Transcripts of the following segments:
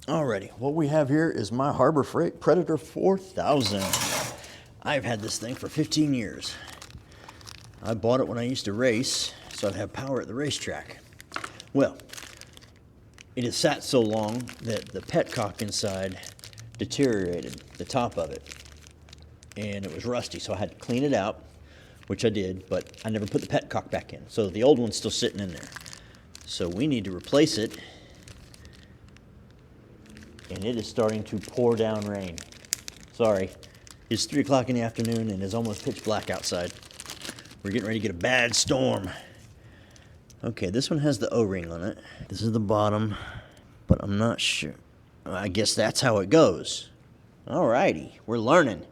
Alrighty, what we have here is my Harbor Freight Predator 4000. I've had this thing for 15 years. I bought it when I used to race, so I'd have power at the racetrack. Well, it has sat so long that the petcock inside deteriorated, the top of it, and it was rusty, so I had to clean it out, which I did, but I never put the petcock back in, so the old one's still sitting in there. So we need to replace it, and it is starting to pour down rain. Sorry, it's 3 o'clock in the afternoon and it's almost pitch black outside. We're getting ready to get a bad storm. Okay, this one has the O-ring on it. This is the bottom, but I'm not sure. I guess that's how it goes. Alrighty, we're learning.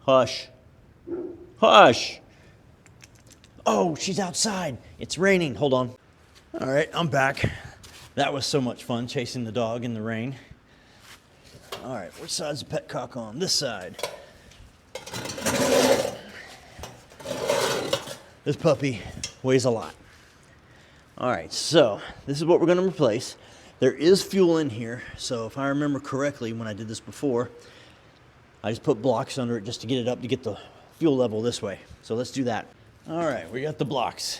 Hush. Hush! Oh, she's outside. It's raining. Hold on. Alright, I'm back. That was so much fun, chasing the dog in the rain. Alright, which side's the petcock on? This side. This puppy weighs a lot. Alright, so this is what we're going to replace. There is fuel in here, so if I remember correctly when I did this before, I just put blocks under it just to get it up to get the fuel level this way. So let's do that. Alright, we got the blocks.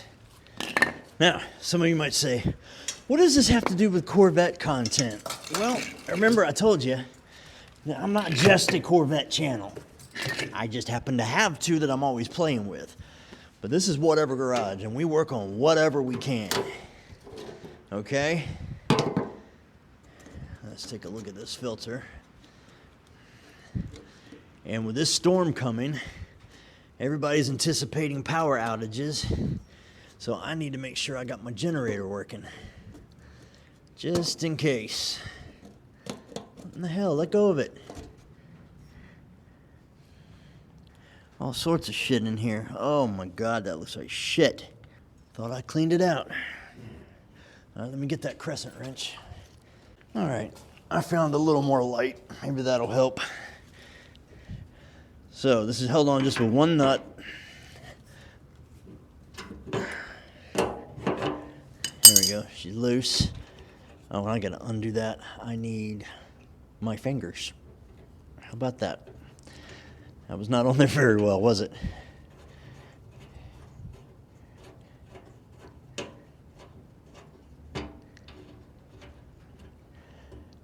Now, some of you might say, what does this have to do with Corvette content? Well, remember I told you, that I'm not just a Corvette channel. I just happen to have two that I'm always playing with. But this is Whatever Garage, and we work on whatever we can. Okay? Let's take a look at this filter. And with this storm coming, everybody's anticipating power outages. So I need to make sure I got my generator working. Just in case. What in the hell? Let go of it. All sorts of shit in here. Oh my God, that looks like shit. Thought I cleaned it out. All right, let me get that crescent wrench. All right, I found a little more light. Maybe that'll help. So this is held on just with one nut. There we go, she's loose. Oh, I gotta undo that. I need my fingers. How about that? That was not on there very well, was it?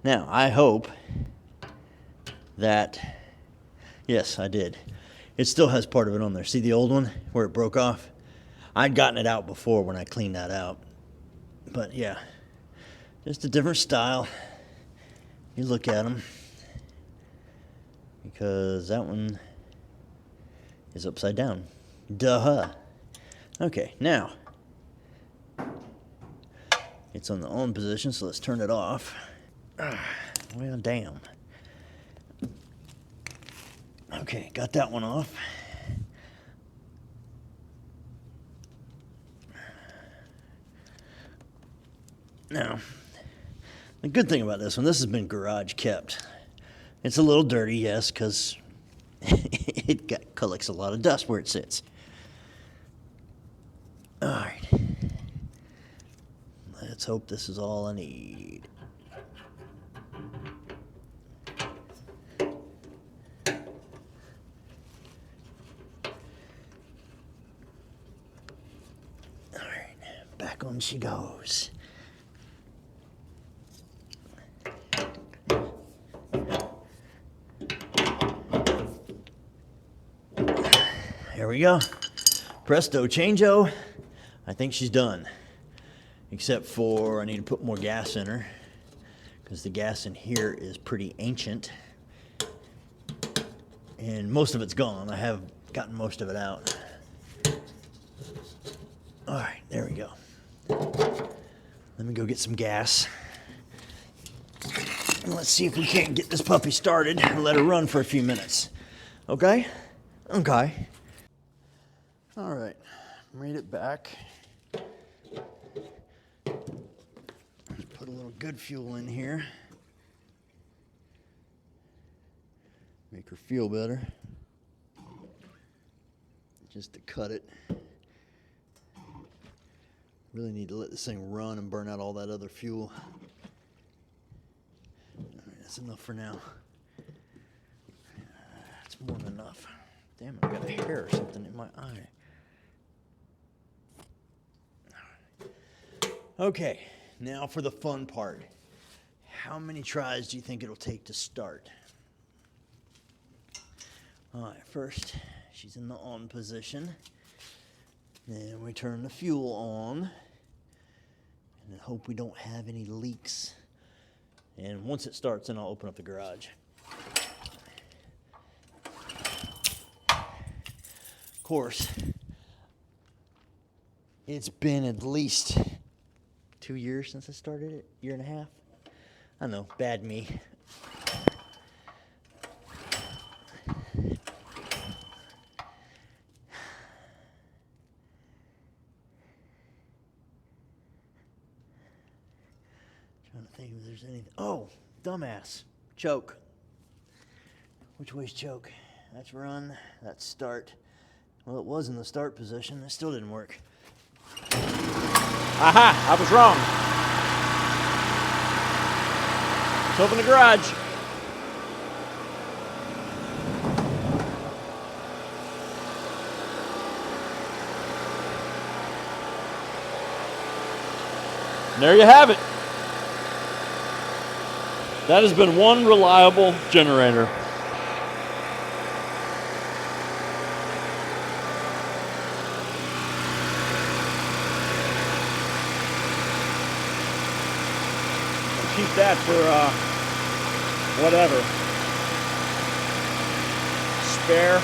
Now, I hope that, yes, I did. It still has part of it on there. See the old one where it broke off? I'd gotten it out before when I cleaned that out. But yeah, just a different style. You look at them, because that one is upside down. Duh. Okay, now it's on the on position, so let's turn it off. Well, damn. Okay, got that one off. Now, the good thing about this one, this has been garage kept. It's a little dirty, yes, because it collects a lot of dust where it sits. All right. Let's hope this is all I need. All right, back on she goes. There we go. Presto changeo. I think she's done. Except for I need to put more gas in her, because the gas in here is pretty ancient. And most of it's gone. I have gotten most of it out. All right, there we go. Let me go get some gas. And let's see if we can't get this puppy started and let her run for a few minutes. Okay? Okay. All right, made it back. Put a little good fuel in here. Make her feel better. Just to cut it. Really need to let this thing run and burn out all that other fuel. All right, that's enough for now. That's more than enough. Damn, I've got a hair or something in my eye. Okay, now for the fun part. How many tries do you think it'll take to start? All right, first, she's in the on position. Then we turn the fuel on. And hope we don't have any leaks. And once it starts, then I'll open up the garage. Of course, it's been at least 2 years since I started it, year and a half. I know, bad me. Trying to think if there's anything. Oh, dumbass. Choke. Which way's choke? That's run, that's start. Well, it was in the start position. It still didn't work. Aha! I was wrong. Let's open the garage. And there you have it. That has been one reliable generator. Keep that for whatever. Spare.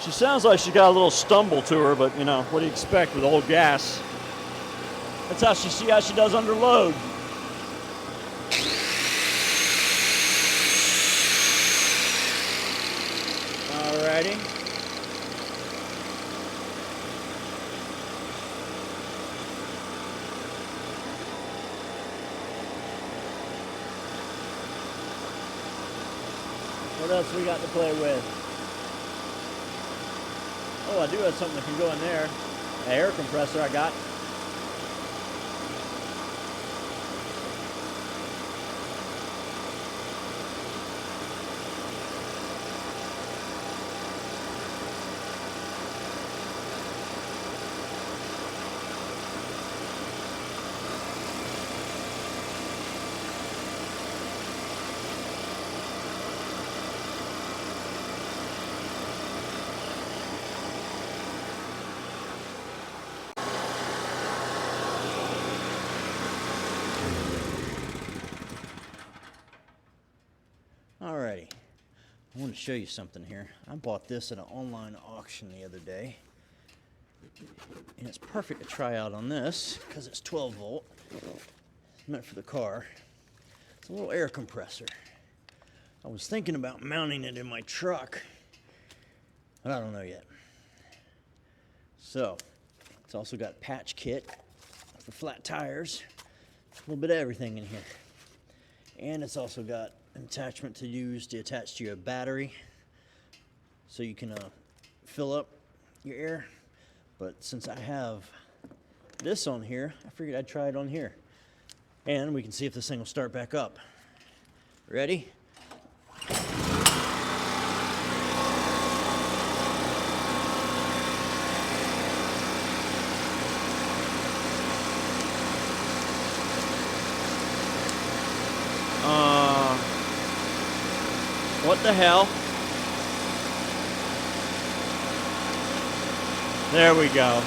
She sounds like she got a little stumble to her, but you know, what do you expect with old gas? That's how she does under load. Alrighty. What else we got to play with? Oh, I do have something that can go in there. An air compressor I got. Alrighty, I want to show you something here. I bought this at an online auction the other day, and it's perfect to try out on this because it's 12 volt. It's meant for the car. It's a little air compressor. I was thinking about mounting it in my truck, but I don't know yet. So, it's also got a patch kit for flat tires, a little bit of everything in here. And it's also got an attachment to use to attach to your battery so you can fill up your air. But since I have this on here, I figured I'd try it on here. And we can see if this thing will start back up. Ready? What the hell? There we go.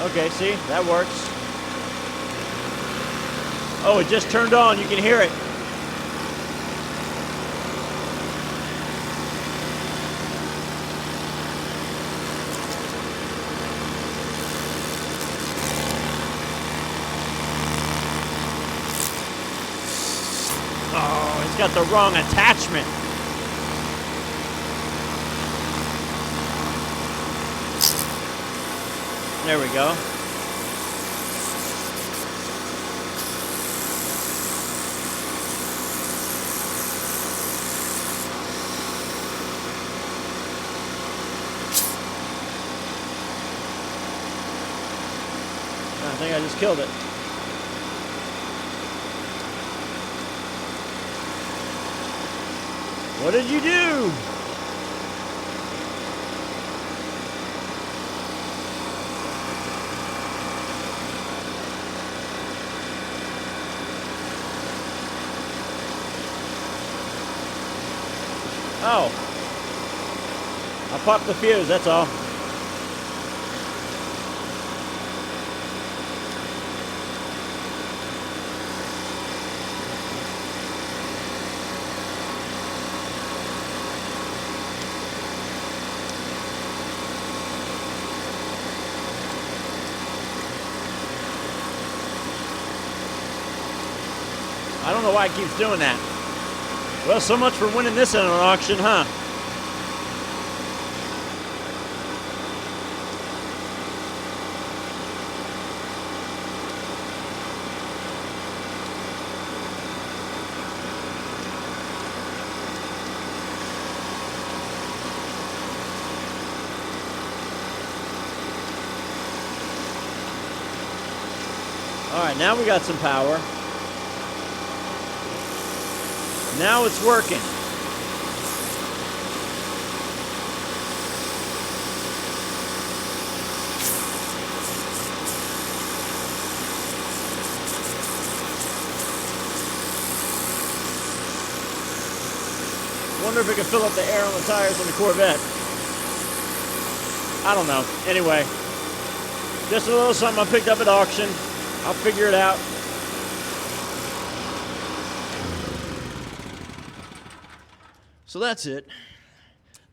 Okay, see, that works. Oh, it just turned on. You can hear it. Oh, it's got the wrong attachment. There we go. I think I just killed it. What did you do? Oh, I popped the fuse, that's all. I don't know why it keeps doing that. Well, so much for winning this in an auction, huh? All right, now we got some power. Now it's working. Wonder if it can fill up the air on the tires on the Corvette. I don't know. Anyway, just a little something I picked up at auction. I'll figure it out. So that's it.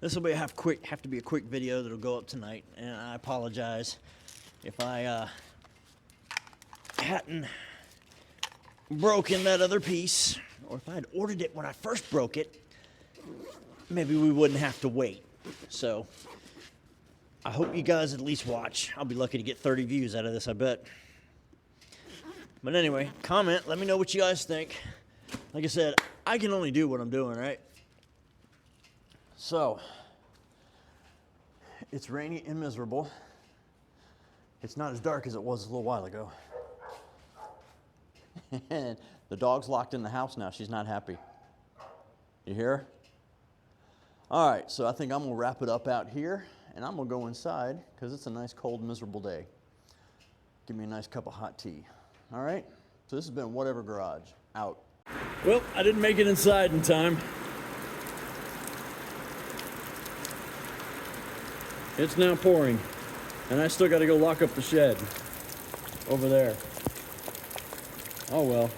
This will be have to be a quick video that'll go up tonight, and I apologize if I hadn't broken that other piece, or if I had ordered it when I first broke it, maybe we wouldn't have to wait. So I hope you guys at least watch. I'll be lucky to get 30 views out of this, I bet. But anyway, comment, let me know what you guys think. Like I said, I can only do what I'm doing, right? So, it's rainy and miserable. It's not as dark as it was a little while ago. And the dog's locked in the house now. She's not happy. You hear her? All right, so I think I'm gonna wrap it up out here, and I'm gonna go inside because it's a nice, cold, miserable day. Give me a nice cup of hot tea. All right, so this has been Whatever Garage, out. Well, I didn't make it inside in time. It's now pouring, and I still got to go lock up the shed over there. Oh well.